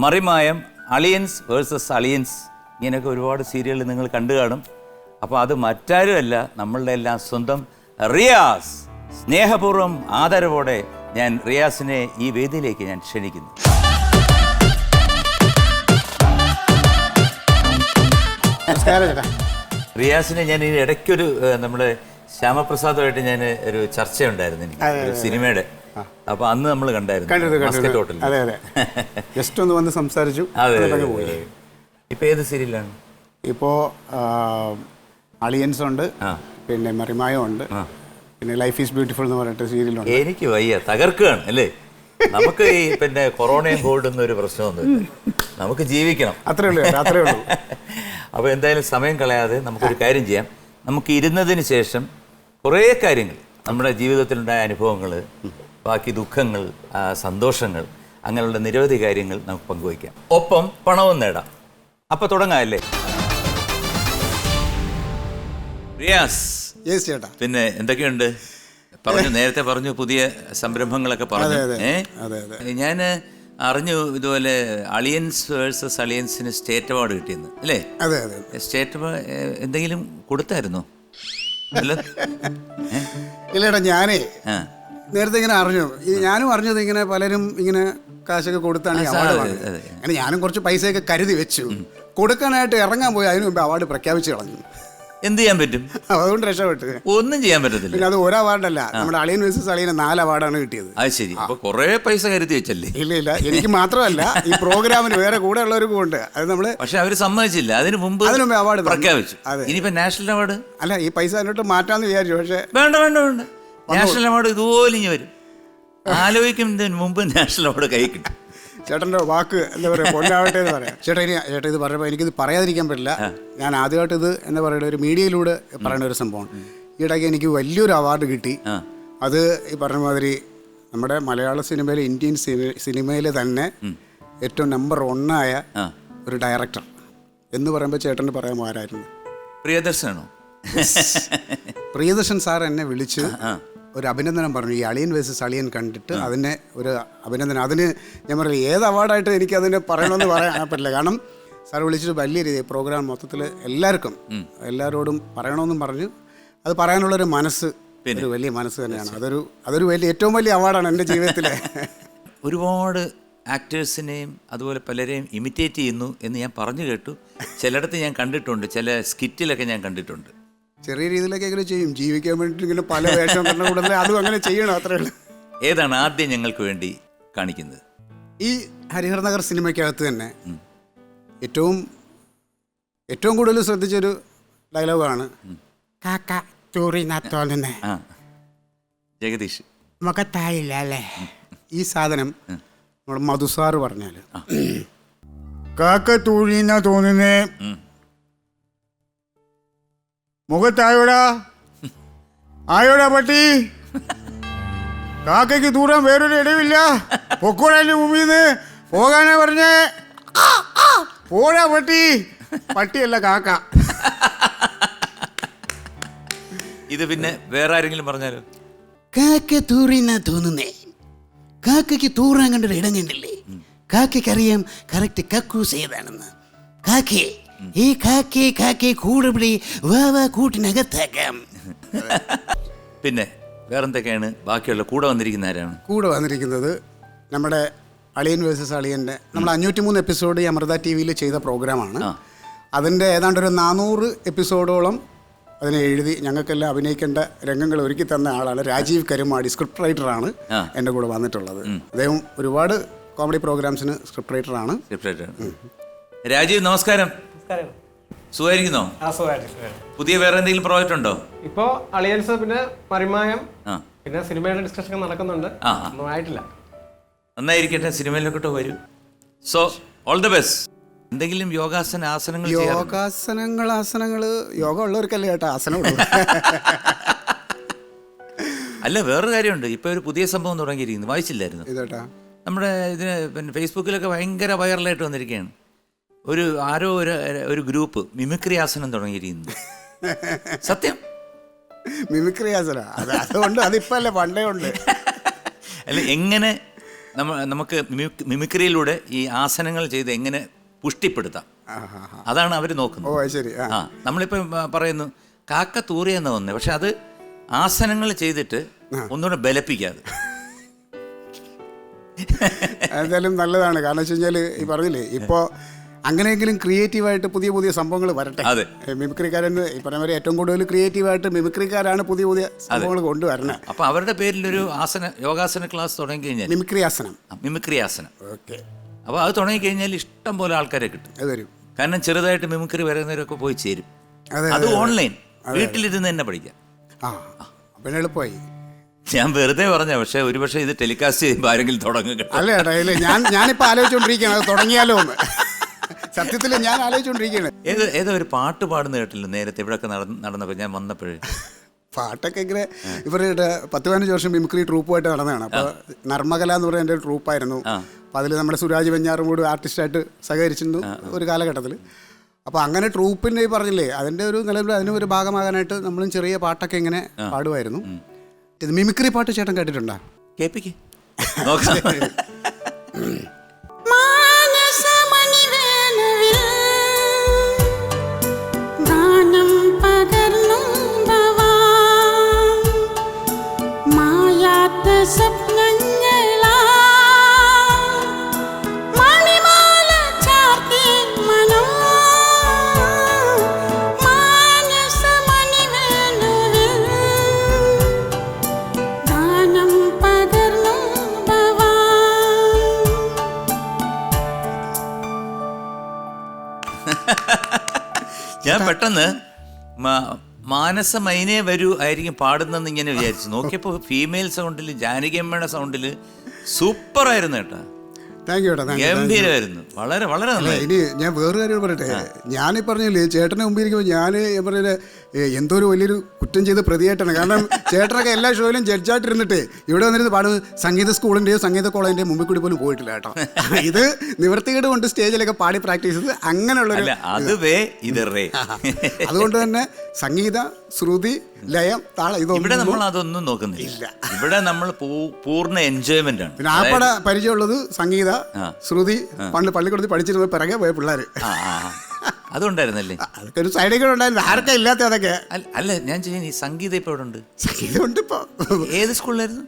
മറിമായം, Aliyans versus Aliyans, ഇങ്ങനെയൊക്കെ ഒരുപാട് serial നിങ്ങൾ കണ്ടു കാണും. അപ്പോൾ അത് മറ്റാരുമല്ല, നമ്മളുടെ എല്ലാം സ്വന്തം റിയാസ്. സ്നേഹപൂർവ്വം ആദരവോടെ ഞാൻ റിയാസിനെ ഈ വേദിയിലേക്ക് ഞാൻ ക്ഷണിക്കുന്നു. റിയാസിനെ ഞാൻ ഈ ഇടയ്ക്കൊരു നമ്മുടെ ശ്യാമപ്രസാദുമായിട്ട് ഞാൻ ഒരു ചർച്ചയുണ്ടായിരുന്നു എനിക്ക് ഒരു സിനിമയുടെ. അപ്പൊ അന്ന് നമ്മൾ കണ്ടായിരുന്നു. ജസ്റ്റ് ഒന്ന് വന്ന് സംസാരിച്ചു. ഇപ്പൊ ഏത് സീരിയലാണ്? ഇപ്പോ അളിയൻസ് ഉണ്ട്, പിന്നെ മറിമായം ഉണ്ട്, പിന്നെ ലൈഫ് ഈസ് ബ്യൂട്ടിഫുൾ എന്ന് പറഞ്ഞിട്ട് സീരിയലുണ്ട്. എനിക്ക് വയ്യ, തകർക്കുകയാണ് അല്ലേ. നമുക്ക് ഈ പിന്നെ കൊറോണയും കോവിഡൊന്നും ഒരു പ്രശ്നമൊന്നുമില്ല, നമുക്ക് ജീവിക്കണം, അത്രേ ഉള്ളൂ. അപ്പോൾ എന്തായാലും സമയം കളയാതെ നമുക്കൊരു കാര്യം ചെയ്യാം. നമുക്ക് ഇരുന്നതിന് ശേഷം കുറേ കാര്യങ്ങൾ, നമ്മുടെ ജീവിതത്തിലുണ്ടായ അനുഭവങ്ങൾ, ബാക്കി ദുഃഖങ്ങൾ, സന്തോഷങ്ങൾ, അങ്ങനെയുള്ള നിരവധി കാര്യങ്ങൾ നമുക്ക് പങ്കുവയ്ക്കാം. ഒപ്പം പണവും നേടാം. അപ്പോൾ തുടങ്ങാമല്ലേ? റിയാസ്, പിന്നെ എന്തൊക്കെയുണ്ട്? നേരത്തെ പറഞ്ഞു പുതിയ സംരംഭങ്ങളൊക്കെ പറഞ്ഞു. ഞാൻ അറിഞ്ഞു ഇതുപോലെ അളിയൻസ് വേഴ്സസ് അളിയൻസിന് സ്റ്റേറ്റ് അവാർഡ് കിട്ടിയെന്ന് അല്ലേ? സ്റ്റേറ്റ് അവാർഡ് എന്തെങ്കിലും കൊടുത്തായിരുന്നോ? ഇല്ലേടാ, ഞാനേ നേരത്തെ ഇങ്ങനെ അറിഞ്ഞു. ഞാനും അറിഞ്ഞത് ഇങ്ങനെ പലരും ഇങ്ങനെ കാശൊക്കെ കൊടുത്താണ് അവാർഡ് വാങ്ങിയത്. അങ്ങനെ ഞാനും കുറച്ച് പൈസയൊക്കെ കരുതി വെച്ചു. കൊടുക്കാനായിട്ട് ഇറങ്ങാൻ പോയി അതിനു മുമ്പ് അവാർഡ് പ്രഖ്യാപിച്ച് കളഞ്ഞു. എന്ത് ചെയ്യാൻ പറ്റും? അതുകൊണ്ട് രക്ഷപ്പെട്ടു. ഒന്നും ചെയ്യാൻ പറ്റത്തില്ല. പിന്നെ അത് ഒരു അവാർഡല്ല, നമ്മുടെ അളിയൻ വേഴ്സസ് അളിയന് 4 അവാർഡാണ് കിട്ടിയത്. അത് ശരി. അപ്പൊ കുറെ പൈസ കരുതി വെച്ചല്ലേ? ഇല്ല, എനിക്ക് മാത്രമല്ല, ഈ പ്രോഗ്രാമിന് വേറെ കൂടെ ഉള്ളവർക്കും ഉണ്ട്. അത് നമ്മള് പക്ഷെ അവര് സമ്മതിച്ചില്ല. അതിന് മുമ്പ് അവാർഡ് പ്രഖ്യാപിച്ചു. ഇനിയിപ്പോ നാഷണൽ അവാർഡ് അല്ല, ഈ പൈസ അതിനോട്ട് മാറ്റാന്ന് വിചാരിച്ചു. പക്ഷെ വേണ്ട, നാഷണൽ അവാർഡ് ഇതുപോലെ ഇനി വരും. ആലോചിക്കുന്നതിന് മുമ്പ് നാഷണൽ അവാർഡ് കൈ കിട്ടും. ചേട്ടൻ്റെ വാക്ക് എന്താ പറയുക, പൊന്നാവട്ടെ എന്ന് പറയാം. ചേട്ടാ ഇത് പറയുമ്പോൾ എനിക്കിത് പറയാതിരിക്കാൻ പറ്റില്ല. ഞാൻ ആദ്യമായിട്ട് ഇത് എന്താ പറയുക, ഒരു മീഡിയയിലൂടെ പറയുന്ന ഒരു സംഭവമാണ്. ഈയിടയ്ക്ക് എനിക്ക് വലിയൊരു അവാർഡ് കിട്ടി. അത് ഈ പറഞ്ഞ മാതിരി നമ്മുടെ മലയാള സിനിമയിലെ, ഇന്ത്യൻ സിനിമയിൽ തന്നെ ഏറ്റവും നമ്പർ 1 ഒരു ഡയറക്ടർ എന്ന് പറയുമ്പോൾ ചേട്ടന് പറയാൻ ആരായിരുന്നു? പ്രിയദർശനാണോ? പ്രിയദർശൻ സാർ എന്നെ വിളിച്ച് ഒരു അഭിനന്ദനം പറഞ്ഞു. ഈ അളിയൻ വേഴ്സസ് അളിയൻ കണ്ടിട്ട് അതിനെ ഒരു അഭിനന്ദനം. അതിന് ഞാൻ പറയില്ല ഏത് അവാർഡായിട്ട് എനിക്ക് അതിനെ പറയണമെന്ന് പറയാൻ പറ്റില്ല. കാരണം സാർ വിളിച്ചിട്ട് വലിയ രീതിയിൽ പ്രോഗ്രാം മൊത്തത്തിൽ എല്ലാവരോടും പറയണമെന്നും പറഞ്ഞു. അത് പറയാനുള്ളൊരു മനസ്സ്, ഒരു വലിയ മനസ്സ് തന്നെയാണ്. അതൊരു വലിയ ഏറ്റവും വലിയ അവാർഡാണ് എൻ്റെ ജീവിതത്തിലെ. ഒരുപാട് ആക്ടേഴ്സിനെയും അതുപോലെ പലരെയും ഇമിറ്റേറ്റ് ചെയ്യുന്നു എന്ന് ഞാൻ പറഞ്ഞു കേട്ടു. ചിലയിടത്ത് ഞാൻ കണ്ടിട്ടുണ്ട്, ചില സ്കിറ്റിലൊക്കെ ഞാൻ കണ്ടിട്ടുണ്ട്. ചെറിയ രീതിയിലൊക്കെ എങ്ങനെ ചെയ്യും, ജീവിക്കാൻ വേണ്ടിയിട്ട് ഇങ്ങനെ പല വേഷം കൂടുതൽ അതും അങ്ങനെ ചെയ്യണം, അത്രേ ഉള്ളൂ. ഏതാണ് ആദ്യം ഞങ്ങൾക്ക് വേണ്ടി കാണിക്കുന്നത്? ഈ ഹരിഹർ നഗർ സിനിമയ്ക്കകത്ത് തന്നെ ഏറ്റവും കൂടുതൽ ശ്രദ്ധിച്ചൊരു ഡയലോഗാണ് കാക്ക ചോറി തോന്നുന്നേ ജഗദീഷ് മുഖത്തായില്ല അല്ലേ. ഈ സാധനം നമ്മുടെ മധുസാറ് പറഞ്ഞാൽ കാക്ക തൂഴിന്നാ തോന്നുന്നേ, മുഖത്തായോടാ ആയോടാ പട്ടി, കാക്കയ്ക്ക് ദൂരം വേറൊരു ഇടവില്ല, പൊക്കോടല്ലേ മുമ്പിന്ന് പോകാനാ പറഞ്ഞേ, പോടാ പട്ടി. പട്ടിയല്ല കാക്ക. ഇത് പിന്നെ വേറെ ആരെങ്കിലും പറഞ്ഞാലോ? കാക്ക തൂറിന്നാ തോന്നുന്നേ, കാക്കയ്ക്ക് തൂറാൻ കണ്ടൊരു ഇടം കണ്ടില്ലേ, കാക്കയ്ക്കറിയാം കറക്റ്റ് കക്കൂസ് ഏതാണെന്ന്. കാക്കേ ഈ കാക്കേ കൂടെപിടി വാ കൂട്ടിനകത്താക്കാം. പിന്നെ വേറെന്തൊക്കെയാണ് ബാക്കിയുള്ള കൂടെ വന്നിരിക്കുന്ന ആരാണ്? കൂടെ വന്നിരിക്കുന്നത് നമ്മുടെ അളിയൻ വേഴ്സസ് അളിയൻ്റെ നമ്മൾ 503 എപ്പിസോഡ് ഈ അമൃത TV ചെയ്ത പ്രോഗ്രാമാണ്. അതിൻ്റെ ഏതാണ്ട് ഒരു 400 എപ്പിസോഡോളം അതിനെ എഴുതി ഞങ്ങൾക്കെല്ലാം അഭിനയിക്കേണ്ട രംഗങ്ങൾ ഒരുക്കി തന്ന ആളാണ് രാജീവ് കരുമാടി. സ്ക്രിപ്റ്റ് റൈറ്ററാണ് എൻ്റെ കൂടെ വന്നിട്ടുള്ളത്. അദ്ദേഹം ഒരുപാട് കോമഡി പ്രോഗ്രാംസിന് സ്ക്രിപ്റ്റ് റൈറ്ററാണ്. രാജീവ് നമസ്കാരം. സുഖമായിരിക്കുന്നോ? പുതിയ വേറെ എന്തെങ്കിലും പ്രോജക്റ്റ് ഉണ്ടോ? ഇപ്പോ അളിയൻസ്, പിന്നെ മറിമായം, പിന്നെ സിനിമയുടെ ഡിസ്കഷൻ ഒക്കെ നടക്കുന്നുണ്ട്. ഒന്നും ആയിട്ടില്ല. നന്നായിരിക്കട്ടെ, സിനിമയിലൊക്കെ വരൂ. So all the best. എന്തെങ്കിലും ആസനങ്ങൾ യോഗ ഉള്ളവർക്കല്ലേ ചേട്ടാ ആസനം. അല്ല, വേറൊരു കാര്യമുണ്ട്. ഇപ്പൊ ഒരു പുതിയ സംഭവം തുടങ്ങിയിരിക്കുന്നു, വായിച്ചില്ലായിരുന്നു? നമ്മുടെ ഇതിന് പിന്നെ ഫേസ്ബുക്കിലൊക്കെ ഭയങ്കര വൈറലായിട്ട് വന്നിരിക്കുകയാണ്. ഒരു ഗ്രൂപ്പ് മിമിക്രി ആസനം തുടങ്ങിയിരിക്കുന്നു. സത്യം, മിമിക്രി ആസനം. അതുകൊണ്ട് അതിപ്പല്ലേ പണ്ടേ ഉണ്ട്. അല്ല, എങ്ങനെ നമുക്ക് മിമിക്രിയിലൂടെ ഈ ആസനങ്ങൾ ചെയ്ത് എങ്ങനെ പുഷ്ടിപ്പെടുത്താം, അതാണ് അവർ നോക്കുന്നത്. ഓ ശരി. നമ്മളിപ്പോൾ പറയുന്നു കാക്ക തൂറിയെന്ന് വന്നേ, പക്ഷെ അത് ആസനങ്ങൾ ചെയ്തിട്ട് ഒന്നുകൂടെ ബലപ്പിക്കാതെ. എന്തായാലും നല്ലതാണ്. കാരണം വെച്ച് കഴിഞ്ഞാൽ ഈ പറഞ്ഞില്ലേ, ഇപ്പോൾ അങ്ങനെയെങ്കിലും ക്രിയേറ്റീവായിട്ട് പുതിയ പുതിയ സംഭവങ്ങൾ വരട്ടെ. മിമിക്രിക്കാരൻ ഈ പറഞ്ഞ പോലെ ഏറ്റവും കൂടുതൽ ക്രിയേറ്റീവായിട്ട് മിമിക്രിക്കാരാണ് പുതിയ പുതിയ സംഭവങ്ങൾ കൊണ്ടുവരണം. അപ്പോൾ അവരുടെ പേരിലൊരു യോഗാസന ക്ലാസ് തുടങ്ങി കഴിഞ്ഞാൽ മിമിക്രി ആസനം. ഓക്കെ. അപ്പോൾ അത് തുടങ്ങി കഴിഞ്ഞാൽ ഇഷ്ടം പോലെ ആൾക്കാരെ കിട്ടും. അത് വരും. കാരണം ചെറുതായിട്ട് മിമിക്രി വരുന്നവരൊക്കെ പോയി ചേരും. അത് ഓൺലൈൻ വീട്ടിലിരുന്ന് തന്നെ പഠിക്കാം. പിന്നെ എളുപ്പമായി. ഞാൻ വെറുതെ പറഞ്ഞ, പക്ഷെ ഒരുപക്ഷെ ഇത് ടെലികാസ്റ്റ് ചെയ്യുമ്പോൾ ആരെങ്കിലും തുടങ്ങും. അല്ല ഏട്ടാ, ഇല്ല, ഞാനിപ്പോൾ ആലോചിച്ചുകൊണ്ടിരിക്കുകയാണ് അത് തുടങ്ങിയാലോ എന്ന്. സത്യത്തിൽ ഞാൻ ആലോചിച്ചുകൊണ്ടിരിക്കുകയാണ്. ഏതോ ഒരു പാട്ട് പാടുന്ന കേട്ടില്ല നേരത്തെ ഇവിടെയൊക്കെ നടന്നപ്പോൾ ഞാൻ വന്നപ്പോഴേ. പാട്ടൊക്കെ ഇങ്ങനെ ഇവരുടെ 10-15 വർഷം മിമിക്രി ട്രൂപ്പുമായിട്ട് നടന്നതാണ്. അപ്പോൾ നർമ്മകല എന്ന് പറയുന്ന എൻ്റെ ഒരു ട്രൂപ്പായിരുന്നു. അപ്പോൾ അതിൽ നമ്മുടെ സുരാജ് വെഞ്ഞാറും കൂടി ആർട്ടിസ്റ്റായിട്ട് സഹകരിച്ചിരുന്നു ഒരു കാലഘട്ടത്തിൽ. അപ്പോൾ അങ്ങനെ ട്രൂപ്പിൻ്റെ പറഞ്ഞില്ലേ, അതിൻ്റെ ഒരു നിലവിൽ അതിനും ഒരു ഭാഗമാകാനായിട്ട് നമ്മളും ചെറിയ പാട്ടൊക്കെ ഇങ്ങനെ പാടുമായിരുന്നു. ഇത് മിമിക്രി പാട്ട് ചേട്ടൻ കേട്ടിട്ടുണ്ടോ? കേൾപ്പിക്ക്. ഞാൻ പെട്ടെന്ന് മാനസമൈനേ വരൂ ആയിരിക്കും പാടുന്നെന്ന് ഇങ്ങനെ വിചാരിച്ചു. നോക്കിയപ്പോൾ ഫീമെയിൽ സൗണ്ടിൽ, ജാനകിയമ്മയുടെ സൗണ്ടിൽ സൂപ്പറായിരുന്നു കേട്ടോ. Thank you. ഗംഭീരമായിരുന്നു. വളരെ വളരെ നന്നായി. ഇനി ഞാൻ വേറെ കാര്യം പറയട്ടെ. ഞാനീ പറഞ്ഞില്ലേ, ചേട്ടനെ മുമ്പിൽ ഇരിക്കുമ്പോൾ ഞാൻ പറഞ്ഞില്ലേ എന്തോ ഒരു വലിയൊരു കുറ്റം ചെയ്ത് പ്രതിയായിട്ടാണ്. കാരണം ചേട്ടനൊക്കെ എല്ലാ ഷോയിലും ജഡ്ജായിട്ടിരുന്നിട്ട് ഇവിടെ വന്നിരുന്ന് പാടുന്നത് സംഗീത സ്കൂളിൻ്റെയോ സംഗീത കോളേജിൻ്റെയോ മുമ്പിൽ കൂടി പോലും പോയിട്ടില്ല കേട്ടോ. ഇത് നിവർത്തികേട് കൊണ്ട് സ്റ്റേജിലൊക്കെ പാടി പ്രാക്ടീസ് ചെയ്ത് അങ്ങനെയുള്ള അതുകൊണ്ട് തന്നെ സംഗീത, ശ്രുതി, ലയം, താളം ഇവിടെ നമ്മൾ അതൊന്നും നോക്കുന്നില്ല. ഇവിടെ നമ്മൾ പൂർണ്ണ എൻജോയ്മെന്റ് ആണ്. പിന്നെ ആപ്പട പരിചയമുള്ളത് സംഗീത, ശ്രുതി, പണ്ട് പള്ളിക്കൂടത്തിൽ പഠിച്ചിരുന്ന പിറകെ പോയ പിള്ളേർ. അതുണ്ടായിരുന്നല്ലേ? അതൊക്കെ ഒരു സൈഡിൽ കൂടെ ഉണ്ടായിരുന്നു. ആർക്കാ ഇല്ലാത്ത അതൊക്കെ. അല്ല ഞാൻ ചെയ്യുന്ന ഈ സംഗീതം ഇപ്പൊ ഇവിടെ ഉണ്ട്. സംഗീതം ഉണ്ട് ഇപ്പൊ. ഏത് സ്കൂളിലായിരുന്നു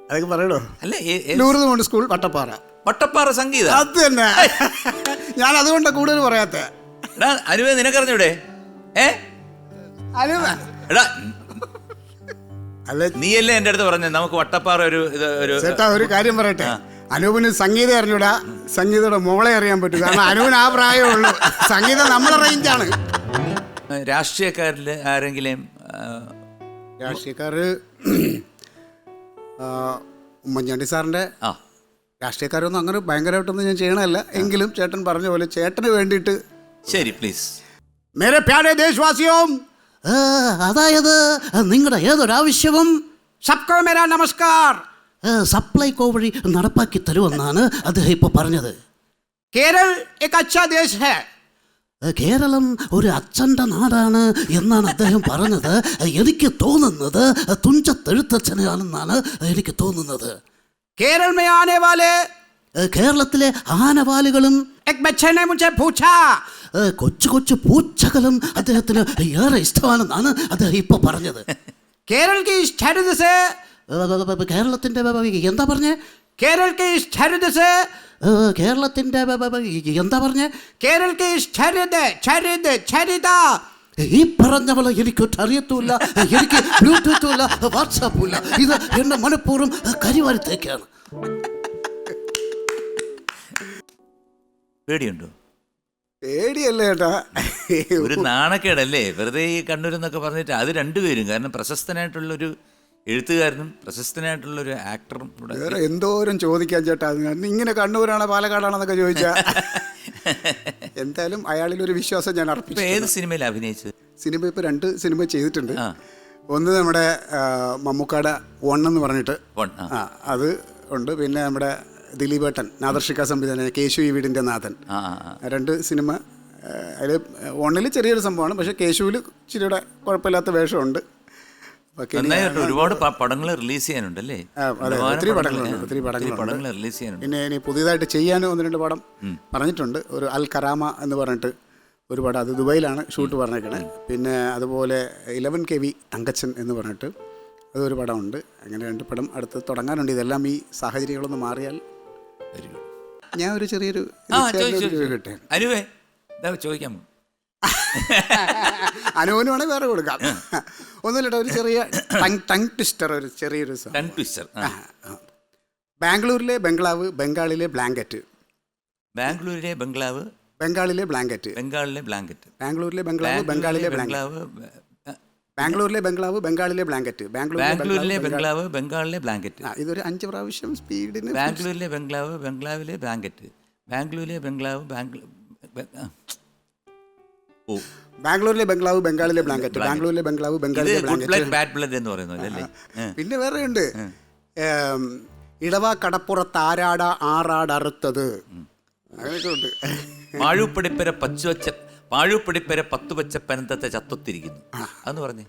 അതൊക്കെ പറയണോ? അല്ല, ലൂർദ് സ്കൂൾ, വട്ടപ്പാറ സംഗീതം. അത് തന്നെ. ഞാൻ അതുകൊണ്ടാണ് കൂടുതൽ പറയാത്ത. അനുവേ നിനക്കറിഞ്ഞൂടെ? അല്ല, നീയല്ലേ എന്റെ അടുത്ത് പറഞ്ഞത് നമുക്ക് വട്ടപ്പാറ ചേട്ടാ ഒരു കാര്യം പറയട്ടെ. അനൂപിന് സംഗീതം അറിഞ്ഞൂടാ, സംഗീതയുടെ മോളെ അറിയാൻ പറ്റും. കാരണം അനൂപിന് ആ പ്രായമേ ഉള്ളൂ. സംഗീതം നമ്മുടെ റേഞ്ചാണ്. രാഷ്ട്രീയക്കാരിൽ ആരെങ്കിലും? രാഷ്ട്രീയക്കാര് ഉമ്മൻചാണ്ടി സാറിന്റെ രാഷ്ട്രീയക്കാരൊന്നും അങ്ങനെ ഭയങ്കരമായിട്ടൊന്നും ഞാൻ ചെയ്യണമല്ല. എങ്കിലും ചേട്ടൻ പറഞ്ഞ പോലെ ചേട്ടന് വേണ്ടിയിട്ട്. ശരി, പ്ലീസ്. മേരെ പ്യാരെ ദേശവാസിയോം, അതായത് നിങ്ങളുടെ ഏതൊരാവശ്യവും സബ്കോ മേരാ നമസ്കാർ സപ്ലൈകോ വഴി നടപ്പാക്കി തരുമെന്നാണ് അദ്ദേഹം ഇപ്പോൾ പറഞ്ഞത്. കേരൾ ഏക് അച്ഛാ ദേശ് ഹൈ. കേരളം ഒരു അച്ഛൻ്റെ നാടാണ് എന്നാണ് അദ്ദേഹം പറഞ്ഞത്. എനിക്ക് തോന്നുന്നത് തുഞ്ചത്തെഴുത്തച്ഛനാണെന്നാണ് എനിക്ക് തോന്നുന്നത്. കേരൾ മേ ആനെ വാലെ, കേരളത്തിലെ ആനവാലുകളും ഏക് ബച്ചേ നെ മുझे പൂछा, കൊച്ചു കൊച്ചു പൂച്ചകളും അദ്ദേഹത്തിന് ഏറെ ഇഷ്ടമാണെന്നാണ് അദ്ദേഹം ഇപ്പോൾ പറഞ്ഞത്. കേരൾ കി സ്റ്റേറ്റ് സേ, കേരളത്തിന്റെ എന്താ പറഞ്ഞേ? കേരൾ കി സ്റ്റേറ്റ് സേ, കേരളത്തിന്റെ എന്താ പറഞ്ഞേ? കേരൾ കി സ്റ്റേറ്റ് ചരിത് ചരിത. ഈ പറഞ്ഞ പോലെ എനിക്കൊട്ട് അറിയത്തുമില്ല, എനിക്ക് ബ്ലൂടൂത്തും ഇല്ല, വാട്സാപ്പും ഇല്ല. ഇത് എന്നെ മനഃപൂർവ്വം കരിവാരിത്തേക്കാണ്. പേടിയുണ്ടോ? പേടിയല്ലേ ഏട്ടാ, ഒരു നാണക്കേടല്ലേ വെറുതെ ഈ കണ്ണൂരെന്നൊക്കെ പറഞ്ഞിട്ട്. അത് രണ്ടുപേരും, കാരണം പ്രശസ്തനായിട്ടുള്ളൊരു എഴുത്തുകാരനും പ്രശസ്തനായിട്ടുള്ളൊരു ആക്ടറും ഇവിടെ. വേറെ എന്തോരം ചോദിക്കാൻ ചേട്ടാ. ഇങ്ങനെ കണ്ണൂരാണോ പാലക്കാടാണെന്നൊക്കെ ചോദിച്ചാൽ എന്തായാലും അയാളിലൊരു വിശ്വാസം ഞാൻ അർപ്പിച്ചു. ഏത് സിനിമയിൽ അഭിനയിച്ചത്? സിനിമ ഇപ്പോൾ 2 സിനിമ ചെയ്തിട്ടുണ്ട്. ഒന്ന് നമ്മുടെ മമ്മൂക്കാടെ എന്ന് പറഞ്ഞിട്ട് അത് ഉണ്ട്. പിന്നെ നമ്മുടെ ദിലീപേട്ടൻ, നാദർഷിക സംവിധാനം, കേശു ഈ വീടിൻ്റെ നാഥൻ, 2 സിനിമ. അതിൽ 1 ചെറിയൊരു സംഭവമാണ്, പക്ഷേ കേശുവിൽ ഇച്ചിരിയുടെ കുഴപ്പമില്ലാത്ത വേഷമുണ്ട്. നന്നായിട്ട് ഒരുപാട് പടങ്ങൾ റിലീസ് ചെയ്യാനുണ്ടല്ലേ? അതെ, ഒത്തിരി പടങ്ങളുണ്ട് റിലീസ് ചെയ്യാനുണ്ട്. പിന്നെ ഇനി പുതിയതായിട്ട് ചെയ്യാനും 1-2 പടം പറഞ്ഞിട്ടുണ്ട്. ഒരു അൽ കറാമ എന്ന് പറഞ്ഞിട്ട് ഒരു പടം, അത് ദുബൈയിലാണ് ഷൂട്ട് പറഞ്ഞേക്കണേ. പിന്നെ അതുപോലെ 11 KV തങ്കച്ചൻ എന്ന് പറഞ്ഞിട്ട് അതൊരു പടമുണ്ട്. അങ്ങനെ 2 പടം അടുത്ത് തുടങ്ങാനുണ്ട്. ഇതെല്ലാം ഈ സാഹചര്യങ്ങളൊന്ന് മാറിയാൽ. ഞാൻ ഒരു ചെറിയൊരു കിട്ടെ അനുവേ ചോദിക്കാം. അനുവിന് വേറെ കൊടുക്കാം. ഒന്നുമില്ല, ഒരു ചെറിയ ടങ് ട്വിസ്റ്റർ, ഒരു ചെറിയൊരു ബാംഗ്ലൂരിലെ ബംഗ്ലാവ്, ബംഗാളിലെ ബ്ലാങ്കറ്റ്. ബാംഗ്ലൂരിലെ ബംഗ്ലാവ്, ബംഗാളിലെ ബ്ലാങ്കറ്റ്. ബംഗാളിലെ ബ്ലാങ്കറ്റ്. ബാംഗ്ലൂരിലെ ബംഗ്ലാവ്, ബംഗാളിലെ ബ്ലാങ്കറ്റ്. ബാംഗ്ലൂരിലെ ബംഗ്ലാവ്, ബംഗാളിലെ ബ്ലാങ്കറ്റ്. ബാംഗ്ലൂരിലെ ബംഗ്ലാവ്, ബംഗാളിലെ ബ്ലാങ്കറ്റ്. ഇതൊരു 5 പ്രാവശ്യം സ്പീഡിന്. ബാംഗ്ലൂരിലെ ബംഗ്ലാവ്, ബംഗ്ലാവിലെ ബ്ലാങ്കറ്റ്. ബാംഗ്ലൂരിലെ ബംഗ്ലാവ്, ബാംഗ്ലൂരിലെ ബംഗ്ലാവ്, ബംഗാളിലെ ബ്ലാങ്കറ്റ്. ബാംഗ്ലൂരിലെ ബംഗ്ലാവ്, ബംഗാളിലെ ബ്ലാങ്കറ്റ് എന്ന് പറയുന്നത്. പിന്നെ വേറെ ഉണ്ട്, ഇടവ കടപ്പുറത്ത് ആരാട ആറാടറുത്തത്. അങ്ങനെയൊക്കെ ഉണ്ട്. പാഴുപ്പടിപ്പര 10 വച്ച പനന്തത്തെ ചത്തൊത്തിരിക്കുന്നു. അതെന്ന് പറഞ്ഞേ.